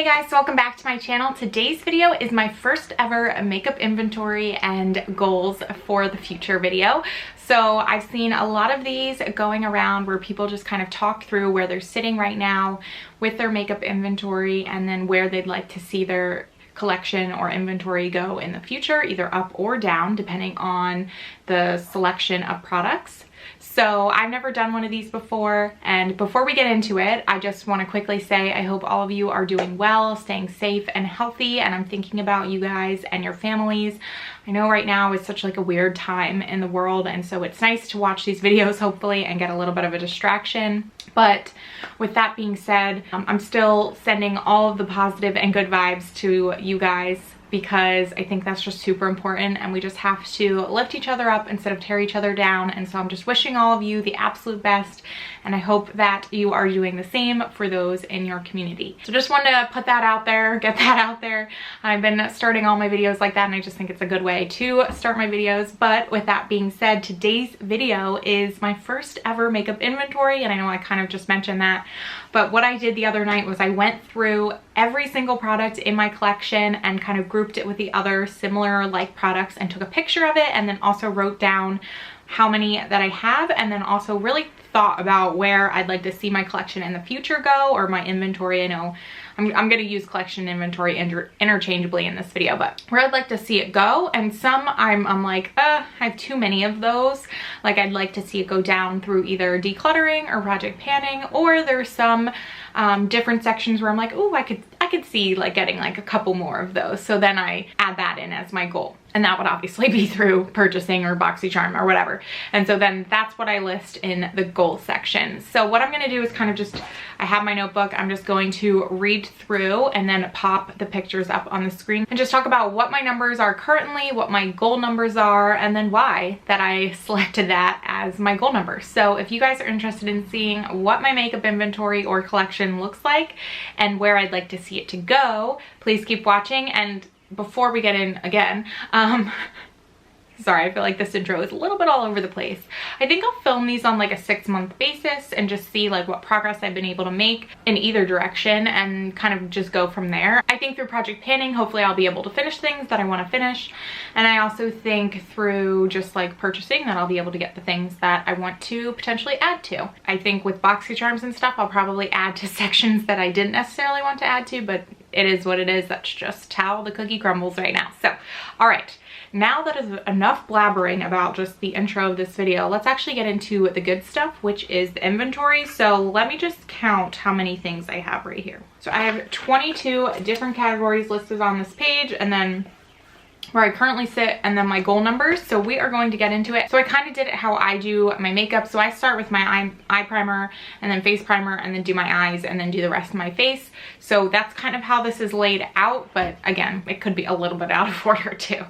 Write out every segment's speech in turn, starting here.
Hey guys, welcome back to my channel. Today's video is my first ever makeup inventory and goals for the future video. So I've seen a lot of these going around where people just kind of talk through where they're sitting right now with their makeup inventory and then where they'd like to see their collection or inventory go in the future, either up or down depending on the selection of products. So I've never done one of these before, and before we get into it, I just want to quickly say I hope all of you are doing well, staying safe and healthy, and I'm thinking about you guys and your families. I know right now is such like a weird time in the world, and so it's nice to watch these videos hopefully and get a little bit of a distraction. But with that being said, I'm still sending all of the positive and good vibes to you guys, because I think that's just super important, and we just have to lift each other up instead of tear each other down. And so I'm just wishing all of you the absolute best, and I hope that you are doing the same for those in your community. So just wanted to put that out there, get that out there. I've been starting all my videos like that, and I just think it's a good way to start my videos. But with that being said, today's video is my first ever makeup inventory, and I know I kind of just mentioned that, but what I did the other night was I went through every single product in my collection and kind of grouped it with the other similar like products and took a picture of it, and then also wrote down how many that I have, and then also really thought about where I'd like to see my collection in the future go, or my inventory. I know I'm gonna use collection and inventory interchangeably in this video, but where I'd like to see it go. And some I'm like, I have too many of those. Like I'd like to see it go down through either decluttering or project panning, or there's some different sections where I'm like, oh, I could see like getting like a couple more of those. So then I add that in as my goal. And that would obviously be through purchasing or BoxyCharm or whatever. And so then that's what I list in the goal section. So what I'm gonna do is kind of just, I have my notebook, I'm just going to read through and then pop the pictures up on the screen and just talk about what my numbers are currently, what my goal numbers are, and then why that I selected that as my goal number. So if you guys are interested in seeing what my makeup inventory or collection looks like and where I'd like to see it to go, please keep watching. And before we get in again, sorry, I feel like this intro is a little bit all over the place. I think I'll film these on like a 6-month basis and just see like what progress I've been able to make in either direction and kind of just go from there. I think through project panning, hopefully I'll be able to finish things that I want to finish. And I also think through just like purchasing that I'll be able to get the things that I want to potentially add to. I think with BoxyCharms and stuff, I'll probably add to sections that I didn't necessarily want to add to, but it is what it is. That's just how the cookie crumbles right now. So, all right. Now that is enough blabbering about just the intro of this video, let's actually get into the good stuff, which is the inventory. So let me just count how many things I have right here. So I have 22 different categories listed on this page, and then where I currently sit, and then my goal numbers. So we are going to get into it. So I kind of did it how I do my makeup. So I start with my eye primer and then face primer, and then do my eyes, and then do the rest of my face. So that's kind of how this is laid out, but again, it could be a little bit out of order too.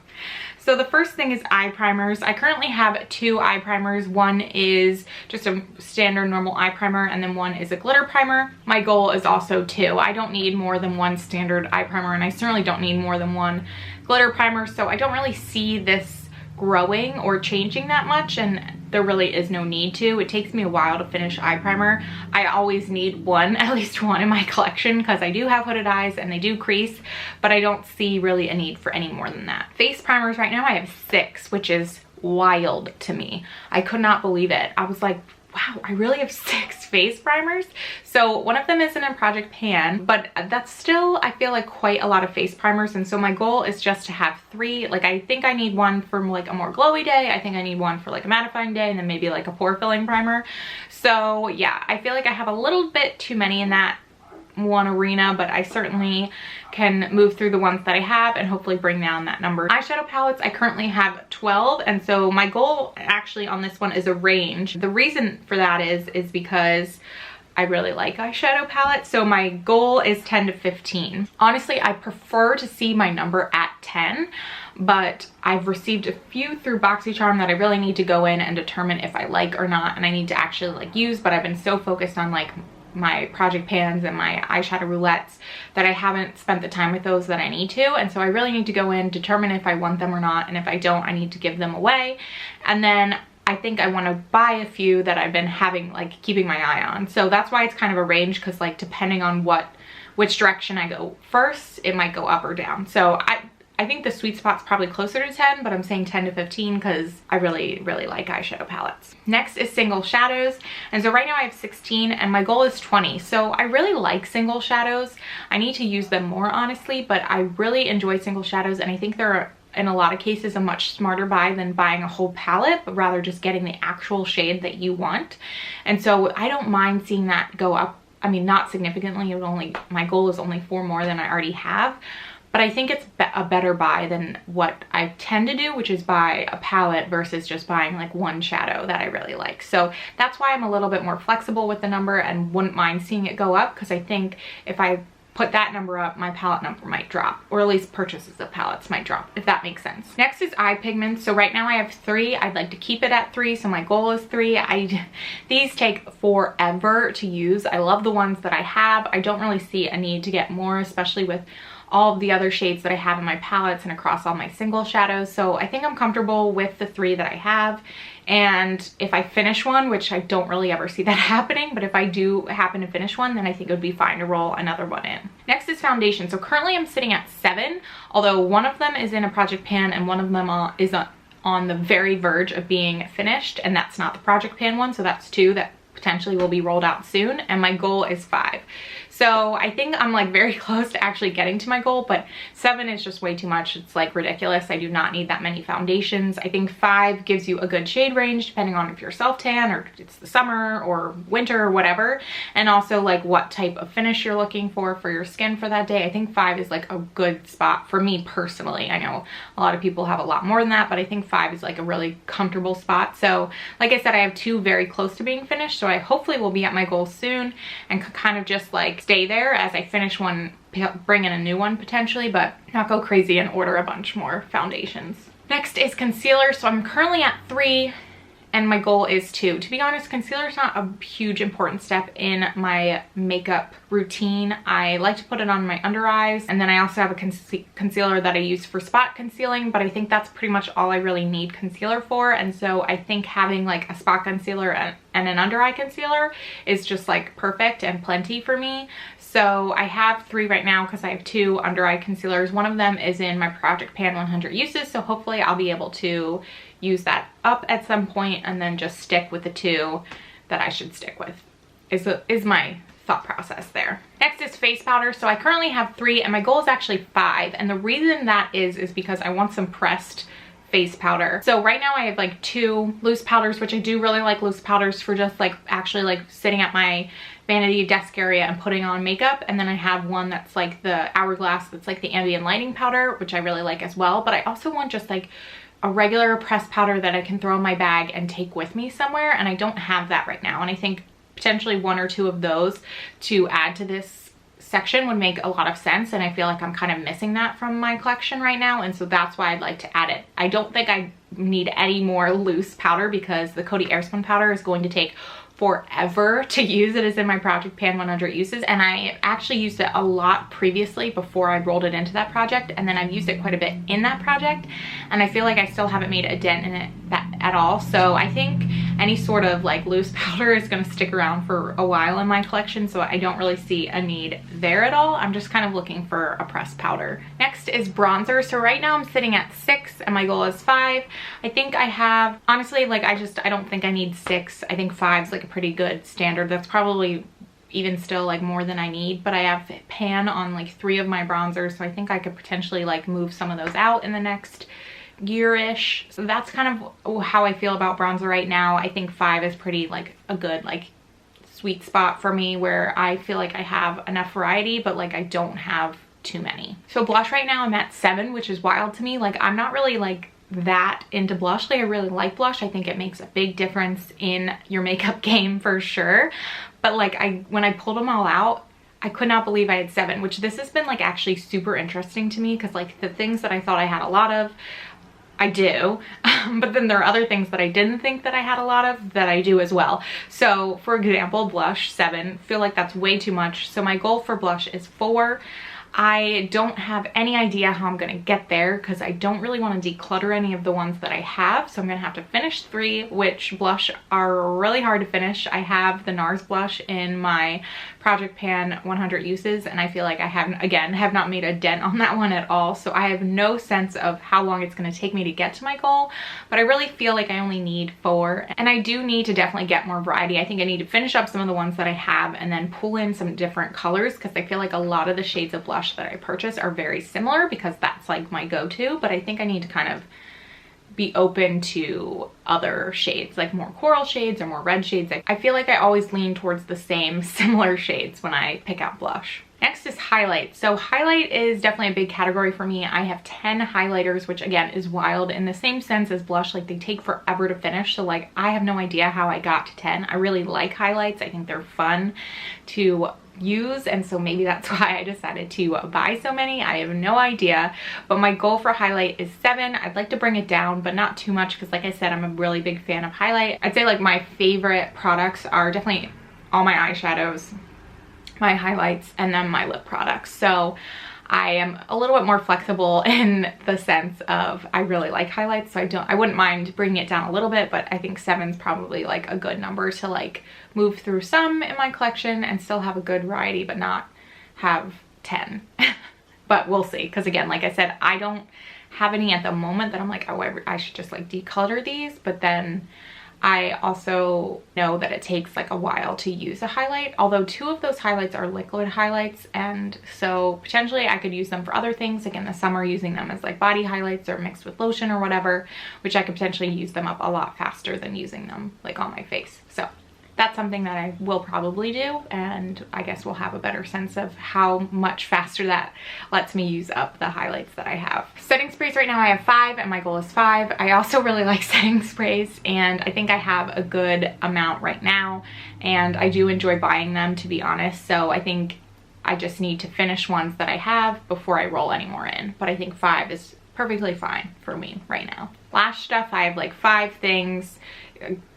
So the first thing is eye primers. I currently have 2 eye primers. One is just a standard normal eye primer, and then one is a glitter primer. My goal is also 2. I don't need more than 1 standard eye primer, and I certainly don't need more than 1 glitter primer, so I don't really see this growing or changing that much, and there really is no need to. It takes me a while to finish eye primer. I always need one, at least one in my collection, because I do have hooded eyes and they do crease, but I don't see really a need for any more than that. Face primers right now I have 6, which is wild to me. I could not believe it. I was like, wow, I really have 6 face primers. So one of them isn't in Project Pan, but that's still, I feel like, quite a lot of face primers. And so my goal is just to have 3. Like I think I need one for like a more glowy day. I think I need one for like a mattifying day, and then maybe like a pore filling primer. So yeah, I feel like I have a little bit too many in that one arena, but I certainly can move through the ones that I have and hopefully bring down that number. Eyeshadow palettes, I currently have 12, and so my goal actually on this one is a range. The reason for that is because I really like eyeshadow palettes, so my goal is 10 to 15. Honestly, I prefer to see my number at 10, but I've received a few through BoxyCharm that I really need to go in and determine if I like or not, and I need to actually like use, but I've been so focused on like my project pans and my eyeshadow roulettes that I haven't spent the time with those that I need to. And so I really need to go in, determine if I want them or not, and if I don't, I need to give them away. And then I think I want to buy a few that I've been having, like, keeping my eye on. So that's why it's kind of a range, because like depending on what which direction I go first, it might go up or down. So I think the sweet spot's probably closer to 10, but I'm saying 10 to 15 because I really like eyeshadow palettes. Next is single shadows. And so right now I have 16 and my goal is 20. So I really like single shadows. I need to use them more honestly, but I really enjoy single shadows, and I think they're in a lot of cases a much smarter buy than buying a whole palette, but rather just getting the actual shade that you want. And so I don't mind seeing that go up. I mean, not significantly. My goal is only 4 more than I already have. But I think it's a better buy than what I tend to do, which is buy a palette versus just buying like one shadow that I really like. So that's why I'm a little bit more flexible with the number and wouldn't mind seeing it go up, because I think if I put that number up, my palette number might drop, or at least purchases of palettes might drop, if that makes sense. Next is eye pigments. So right now I have 3. I'd like to keep it at 3, so my goal is 3. These take forever to use. I love the ones that I have. I don't really see a need to get more, especially with all of the other shades that I have in my palettes and across all my single shadows. So I think I'm comfortable with the 3 that I have. And if I finish one, which I don't really ever see that happening, but if I do happen to finish one, then I think it would be fine to roll another one in. Next is foundation. So currently I'm sitting at 7, although one of them is in a project pan and one of them is on the very verge of being finished, and that's not the project pan one, so that's 2 that potentially will be rolled out soon, and my goal is 5. So I think I'm like very close to actually getting to my goal, but 7 is just way too much. It's like ridiculous. I do not need that many foundations. I think 5 gives you a good shade range depending on if you're self-tan or it's the summer or winter or whatever, and also like what type of finish you're looking for your skin for that day. I think 5 is like a good spot for me personally. I know a lot of people have a lot more than that, but I think 5 is like a really comfortable spot. So like I said, I have 2 very close to being finished, so I hopefully will be at my goal soon and kind of just like stay there as I finish one, bring in a new one potentially, but not go crazy and order a bunch more foundations. Next is concealer. So I'm currently at 3 and my goal is 2. To be honest, concealer is not a huge important step in my makeup routine. I like to put it on my under eyes, and then I also have a concealer that I use for spot concealing, but I think that's pretty much all I really need concealer for. And so I think having like a spot concealer and an under eye concealer is just like perfect and plenty for me. So I have 3 right now because I have 2 under eye concealers. One of them is in my Project Pan 100 uses, so hopefully I'll be able to use that up at some point and then just stick with the 2 that I should stick with, is my thought process there. Next is face powder. So I currently have 3 and my goal is actually 5, and the reason that is because I want some pressed face powder. So right now I have like 2 loose powders, which I do really like loose powders for just like actually like sitting at my vanity desk area and putting on makeup. And then I have one that's like the Hourglass, that's like the ambient lighting powder, which I really like as well. But I also want just like a regular pressed powder that I can throw in my bag and take with me somewhere, and I don't have that right now. And I think potentially 1 or 2 of those to add to this section would make a lot of sense, and I feel like I'm kind of missing that from my collection right now, and so that's why I'd like to add it. I don't think I need any more loose powder because the Coty Airspun powder is going to take forever to use. It is in my Project Pan 100 uses, and I actually used it a lot previously before I rolled it into that project, and then I've used it quite a bit in that project, and I feel like I still haven't made a dent in it at all. So I think any sort of like loose powder is going to stick around for a while in my collection, so I don't really see a need there at all. I'm just kind of looking for a pressed powder. Next is bronzer. So right now I'm sitting at 6 and my goal is 5. I think I have, honestly, like I don't think I need 6. I think 5 is like a pretty good standard. That's probably even still like more than I need, but I have pan on like 3 of my bronzers, so I think I could potentially like move some of those out in the next year-ish. So that's kind of how I feel about bronzer right now. I think 5 is pretty like a good like sweet spot for me, where I feel like I have enough variety, but like I don't have too many. So blush right now I'm at 7, which is wild to me. Like I'm not really like that into blush. Like I really like blush. I think it makes a big difference in your makeup game for sure. But like when I pulled them all out, I could not believe I had 7, which this has been like actually super interesting to me, because like the things that I thought I had a lot of, I do, but then there are other things that I didn't think that I had a lot of that I do as well. So for example, blush 7, feel like that's way too much. So my goal for blush is 4. I don't have any idea how I'm gonna get there because I don't really want to declutter any of the ones that I have. So I'm gonna have to finish 3, which blush are really hard to finish. I have the NARS blush in my Project Pan 100 uses, and I feel like I have not made a dent on that one at all. So I have no sense of how long it's gonna take me to get to my goal, but I really feel like I only need 4. And I do need to definitely get more variety. I think I need to finish up some of the ones that I have and then pull in some different colors, because I feel like a lot of the shades of blush that I purchase are very similar because that's like my go-to, but I think I need to kind of be open to other shades, like more coral shades or more red shades. I feel like I always lean towards the same similar shades when I pick out blush. Next is highlight. So highlight is definitely a big category for me. I have 10 highlighters, which again is wild in the same sense as blush. Like they take forever to finish. So like I have no idea how I got to 10. I really like highlights. I think they're fun to use, and so maybe that's why I decided to buy so many. I have no idea, but my goal for highlight is 7. I'd like to bring it down, but not too much, because like I said, I'm a really big fan of highlight. I'd say like my favorite products are definitely all my eyeshadows, my highlights, and then my lip products. So I am a little bit more flexible in the sense of I really like highlights, so I wouldn't mind bringing it down a little bit, but I think 7's probably like a good number to like move through some in my collection and still have a good variety, but not have 10. But we'll see, because again, like I said, I don't have any at the moment that I'm like, oh, I should just like decolor these, but then I also know that it takes like a while to use a highlight, although 2 of those highlights are liquid highlights, and so potentially I could use them for other things, like in the summer using them as like body highlights or mixed with lotion or whatever, which I could potentially use them up a lot faster than using them like on my face. So that's something that I will probably do, and I guess we'll have a better sense of how much faster that lets me use up the highlights that I have. Setting sprays right now I have 5, and my goal is 5. I also really like setting sprays, and I think I have a good amount right now, and I do enjoy buying them, to be honest. So I think I just need to finish ones that I have before I roll any more in, but I think 5 is perfectly fine for me right now. Lash stuff, I have like 5 things,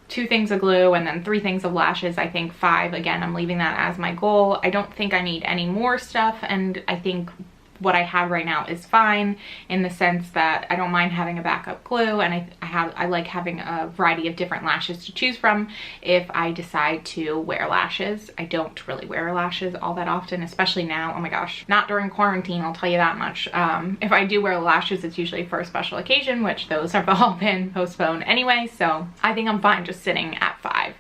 2 things of glue, and then 3 things of lashes. I think 5, again, I'm leaving that as my goal. I don't think I need any more stuff, and I think what I have right now is fine, in the sense that I don't mind having a backup glue, and I like having a variety of different lashes to choose from if I decide to wear lashes. I don't really wear lashes all that often, especially now. Oh my gosh, not during quarantine, I'll tell you that much. If I do wear lashes, it's usually for a special occasion, which those have all been postponed anyway, so I think I'm fine just sitting at 5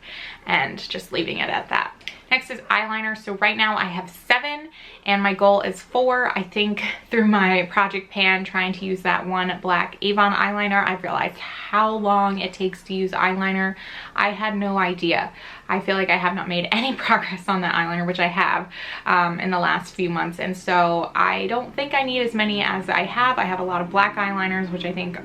and just leaving it at that. Next is eyeliner. So right now I have 7 and my goal is 4. I think through my Project Pan trying to use that one black Avon eyeliner, I've realized how long it takes to use eyeliner. I had no idea. I feel like I have not made any progress on that eyeliner, which I have in the last few months, and so I don't think I need as many as I have. I have a lot of black eyeliners, which I think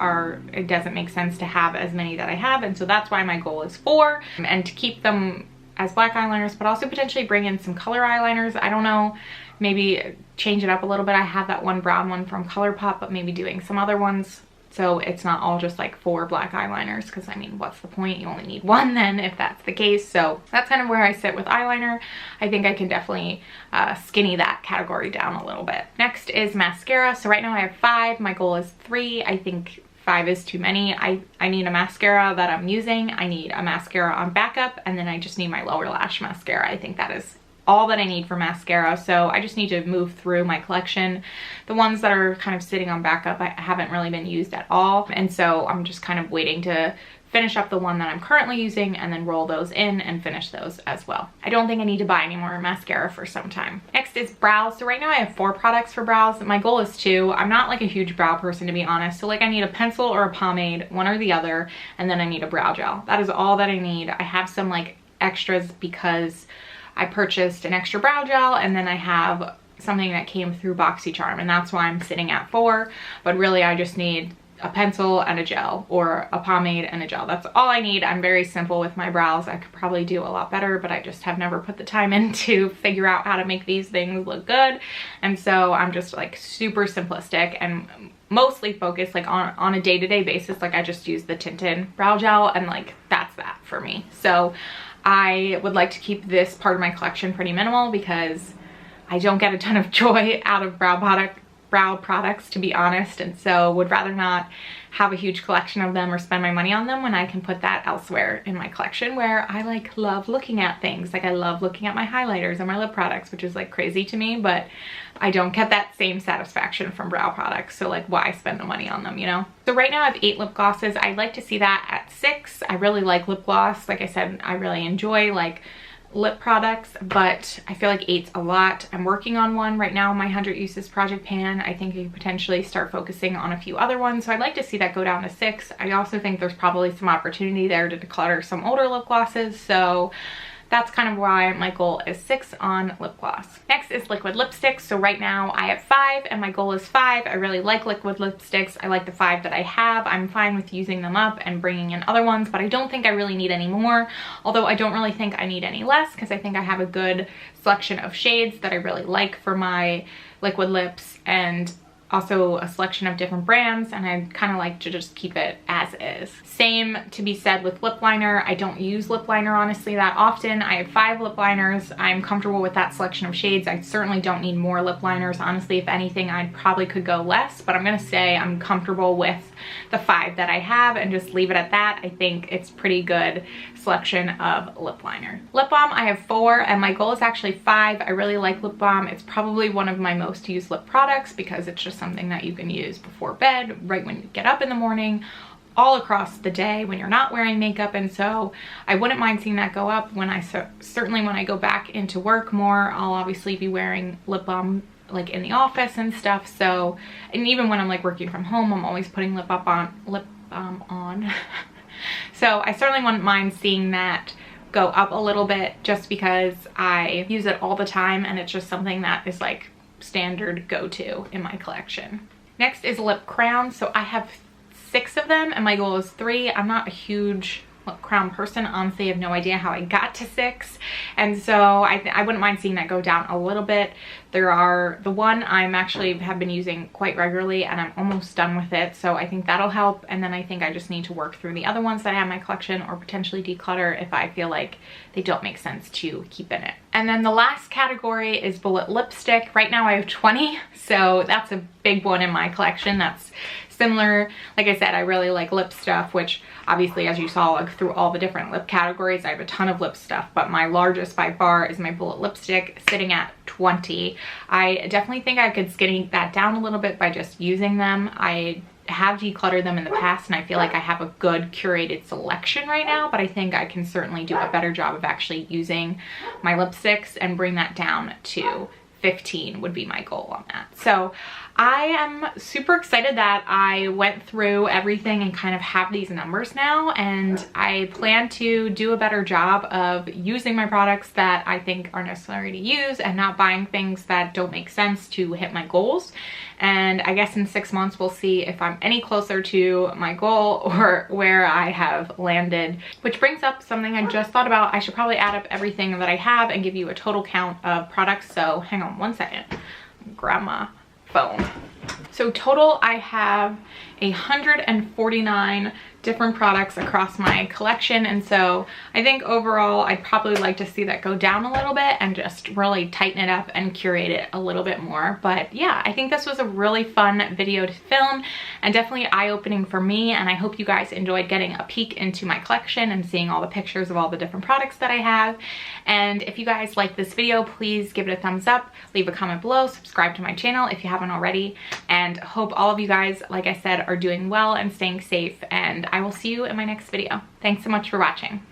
it doesn't make sense to have as many that I have, and so that's why my goal is 4, and to keep them as black eyeliners, but also potentially bring in some color eyeliners. I don't know, maybe change it up a little bit. I have that one brown one from ColourPop, but maybe doing some other ones so it's not all just like 4 black eyeliners, because I mean, what's the point? You only need 1 then if that's the case. So that's kind of where I sit with eyeliner. I think I can definitely skinny that category down a little bit. Next is mascara. So right now I have 5. My goal is 3. I think 5 is too many. I need a mascara that I'm using. I need a mascara on backup, and then I just need my lower lash mascara. I think that is all that I need for mascara. So I just need to move through my collection. The ones that are kind of sitting on backup, I haven't really been used at all. And so I'm just kind of waiting to finish up the one that I'm currently using and then roll those in and finish those as well. I don't think I need to buy any more mascara for some time. Next is brows. So right now I have 4 products for brows. My goal is 2. I'm not like a huge brow person, to be honest. So like I need a pencil or a pomade, one or the other, and then I need a brow gel. That is all that I need. I have some like extras because I purchased an extra brow gel, and then I have something that came through BoxyCharm, and that's why I'm sitting at 4. But really I just need a pencil and a gel, or a pomade and a gel. That's all I need. I'm very simple with my brows. I could probably do a lot better, but I just have never put the time in to figure out how to make these things look good. And so I'm just like super simplistic and mostly focused like on a day-to-day basis. Like I just use the tinted brow gel, and like that's that for me. So I would like to keep this part of my collection pretty minimal because I don't get a ton of joy out of brow products, to be honest, and so would rather not have a huge collection of them or spend my money on them when I can put that elsewhere in my collection, where I like love looking at things. Like I love looking at my highlighters and my lip products, which is like crazy to me, but I don't get that same satisfaction from brow products, so like why spend the money on them, you know? So right now I have 8 lip glosses. I'd like to see that at 6. I really like lip gloss. Like I said, I really enjoy like lip products, but I feel like 8's a lot. I'm working on one right now, my 100 uses project pan. I think I could potentially start focusing on a few other ones, so I'd like to see that go down to 6. I also think there's probably some opportunity there to declutter some older lip glosses, so that's kind of why my goal is 6 on lip gloss. Next is liquid lipsticks. So right now I have 5 and my goal is 5. I really like liquid lipsticks. I like the 5 that I have. I'm fine with using them up and bringing in other ones, but I don't think I really need any more. Although I don't really think I need any less, because I think I have a good selection of shades that I really like for my liquid lips, and also a selection of different brands, and I kind of like to just keep it as is. Same to be said with lip liner. I don't use lip liner honestly that often. I have 5 lip liners. I'm comfortable with that selection of shades. I certainly don't need more lip liners. Honestly, if anything, I probably could go less, but I'm gonna say I'm comfortable with the 5 that I have and just leave it at that. I think it's pretty good selection of lip liner. Lip balm, I have 4 and my goal is actually 5. I really like lip balm. It's probably one of my most used lip products because it's just something that you can use before bed, right when you get up in the morning, all across the day when you're not wearing makeup, and so I wouldn't mind seeing that go up. When I certainly when I go back into work more, I'll obviously be wearing lip balm like in the office and stuff, so, and even when I'm like working from home, I'm always putting lip balm on. So I certainly wouldn't mind seeing that go up a little bit, just because I use it all the time and it's just something that is like standard go-to in my collection. Next is lip crowns. So I have 6 of them and my goal is 3. I'm not a huge lip crown person. Honestly, I have no idea how I got to 6, and so I wouldn't mind seeing that go down a little bit. There are the one I'm actually have been using quite regularly and I'm almost done with it, so I think that'll help, and then I think I just need to work through the other ones that I have in my collection, or potentially declutter if I feel like they don't make sense to keep in it. And then the last category is bullet lipstick. Right now I have 20, so that's a big one in my collection. That's similar. Like I said, I really like lip stuff, which obviously, as you saw, like through all the different lip categories, I have a ton of lip stuff, but my largest by far is my bullet lipstick, sitting at 20. I definitely think I could skinny that down a little bit by just using them. I have decluttered them in the past and I feel like I have a good curated selection right now, but I think I can certainly do a better job of actually using my lipsticks and bring that down to 15 would be my goal on that. So I am super excited that I went through everything and kind of have these numbers now, and I plan to do a better job of using my products that I think are necessary to use and not buying things that don't make sense to hit my goals. And I guess in 6 months we'll see if I'm any closer to my goal or where I have landed. Which brings up something I just thought about. I should probably add up everything that I have and give you a total count of products. So hang on one second. Grab my phone. So total I have 149 different products across my collection, and so I think overall I'd probably like to see that go down a little bit and just really tighten it up and curate it a little bit more. But yeah, I think this was a really fun video to film and definitely eye-opening for me, and I hope you guys enjoyed getting a peek into my collection and seeing all the pictures of all the different products that I have. And if you guys like this video, please give it a thumbs up, leave a comment below, subscribe to my channel if you haven't already, and hope all of you guys, like I said, are doing well and staying safe, and I will see you in my next video. Thanks so much for watching.